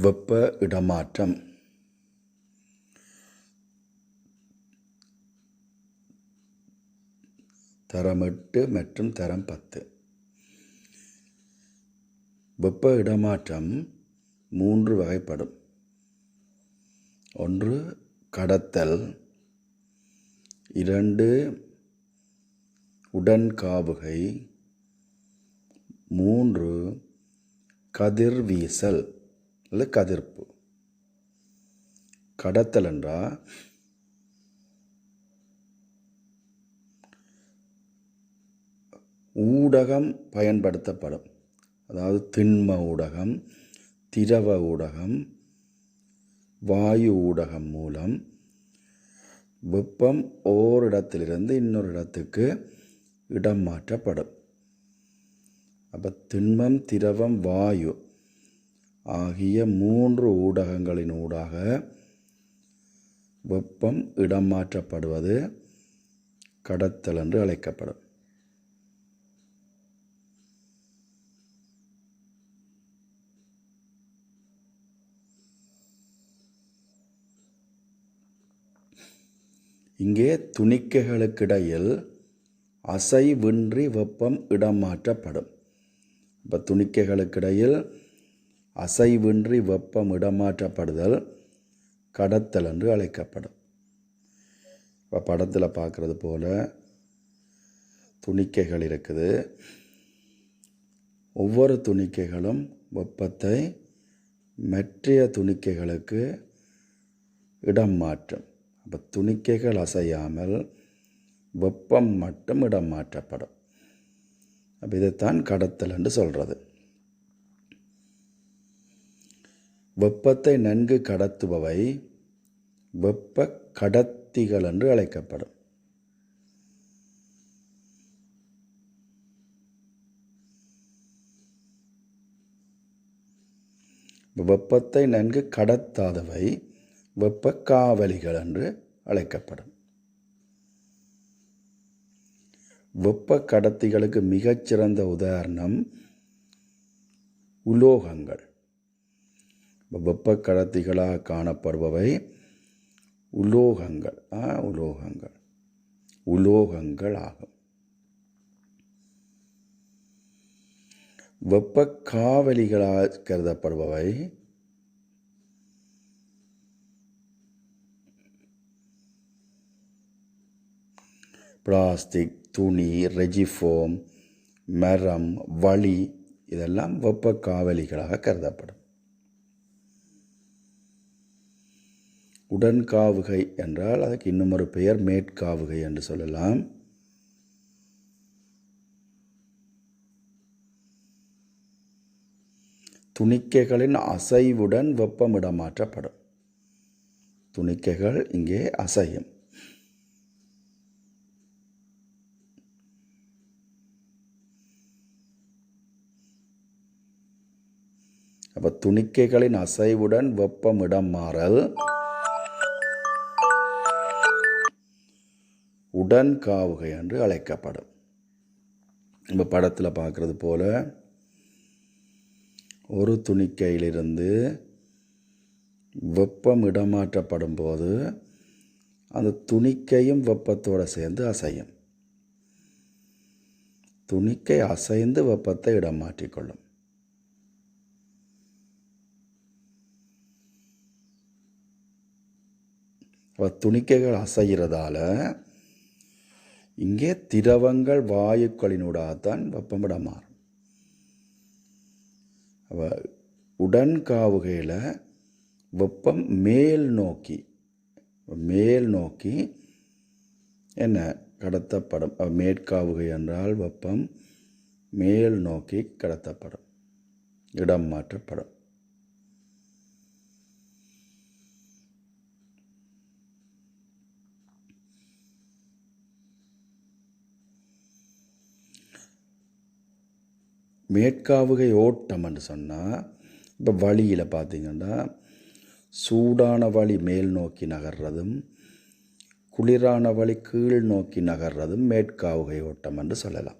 வெப்ப இடமாற்றம். தரம் 8 மற்றும் தரம் 10. வெப்ப இடமாற்றம் 3 வகைப்படும். ஒன்று கடத்தல், 2 உடன்காவுகை, 3 கதிர்வீசல் அல்லது கதிர்ப்பு. கடத்தல் என்றால் ஊடகம் பயன்படுத்தப்படும். அதாவது திண்ம ஊடகம், திரவ ஊடகம், வாயு ஊடகம் மூலம் வெப்பம் ஓரிடத்திலிருந்து இன்னொரு இடத்துக்கு இடம் மாற்றப்படும். அப்போ திண்மம், திரவம், வாயு ஆகிய 3 ஊடகங்களின் ஊடாக வெப்பம் இடம் மாற்றப்படுவது கடத்தல் என்று அழைக்கப்படும். இங்கே துணிக்கைகளுக்கிடையில் அசைவின்றி வெப்பம் இடம் மாற்றப்படும். இப்போ துணிக்கைகளுக்கிடையில் அசைவின்றி வெப்பம் இடமாற்றப்படுதல் கடத்தல் என்று அழைக்கப்படும். இப்போ படத்தில் பார்க்குறது போல் துணிக்கைகள் இருக்குது. ஒவ்வொரு துணிக்கைகளும் வெப்பத்தை மற்றைய துணிக்கைகளுக்கு இடம் மாற்றும். அப்போ துணிக்கைகள் அசையாமல் வெப்பம் மட்டும் இடம் மாற்றப்படும். அப்போ இதைத்தான் கடத்தல் என்று சொல்கிறது. வெப்பத்தை நன்கு கடத்துபவை வெப்ப கடத்திகள் என்று அழைக்கப்படும். வெப்பத்தை நன்கு கடத்தாதவை வெப்ப காவலிகள் என்று அழைக்கப்படும். வெப்ப கடத்திகளுக்கு மிகச்சிறந்த உதாரணம் உலோகங்கள். வெப்ப கடத்திகளாக காணப்படுபவை உலோகங்கள் உலோகங்கள் ஆகும். வெப்ப காவலிகளாக கருதப்படுபவை பிளாஸ்டிக், துணி, ரெஜிஃபோம், மரம், வளி இதெல்லாம் வெப்ப காவலிகளாக கருதப்படும். உடன்காவுகை என்றால் அதுக்கு இன்னும் ஒரு பெயர் மேற்காவுகை என்று சொல்லலாம். துணிக்கைகளின் அசைவுடன் வெப்பம் இடமாற்றப்படும். துணிக்கைகள் இங்கே அசையும். அப்போ துணிக்கைகளின் அசைவுடன் வெப்பம் இடம் மாறல் உடன்காவுகை என்று அழைக்கப்படும். இப்போ படத்தில் பார்க்குறது போல ஒரு துணிக்கையிலிருந்து வெப்பம் இடமாற்றப்படும் போது அந்த துணிக்கையும் வெப்பத்தோடு சேர்ந்து அசையும். துணிக்கை அசைந்து வெப்பத்தை இடம் மாற்றிக்கொள்ளும். துணிக்கைகள் அசைகிறதால இங்கே திரவங்கள் வாயுக்களினூடாகத்தான் வெப்பம் இடம் மாறும். உடன்காவுகையில் வெப்பம் மேல் நோக்கி என்ன கடத்தப்படும். மேற்காவுகை என்றால் வெப்பம் மேல் நோக்கி கடத்தப்படும், இடம் மாற்றப்படும். மேற்காவுகை ஓட்டம் என்று சொன்னால் இப்போ வழியில் பார்த்திங்கன்னா சூடான வழி மேல் நோக்கி நகர்றதும் குளிரான வழி கீழ் நோக்கி நகர்றதும் மேற்காவுகை ஓட்டம் என்று சொல்லலாம்.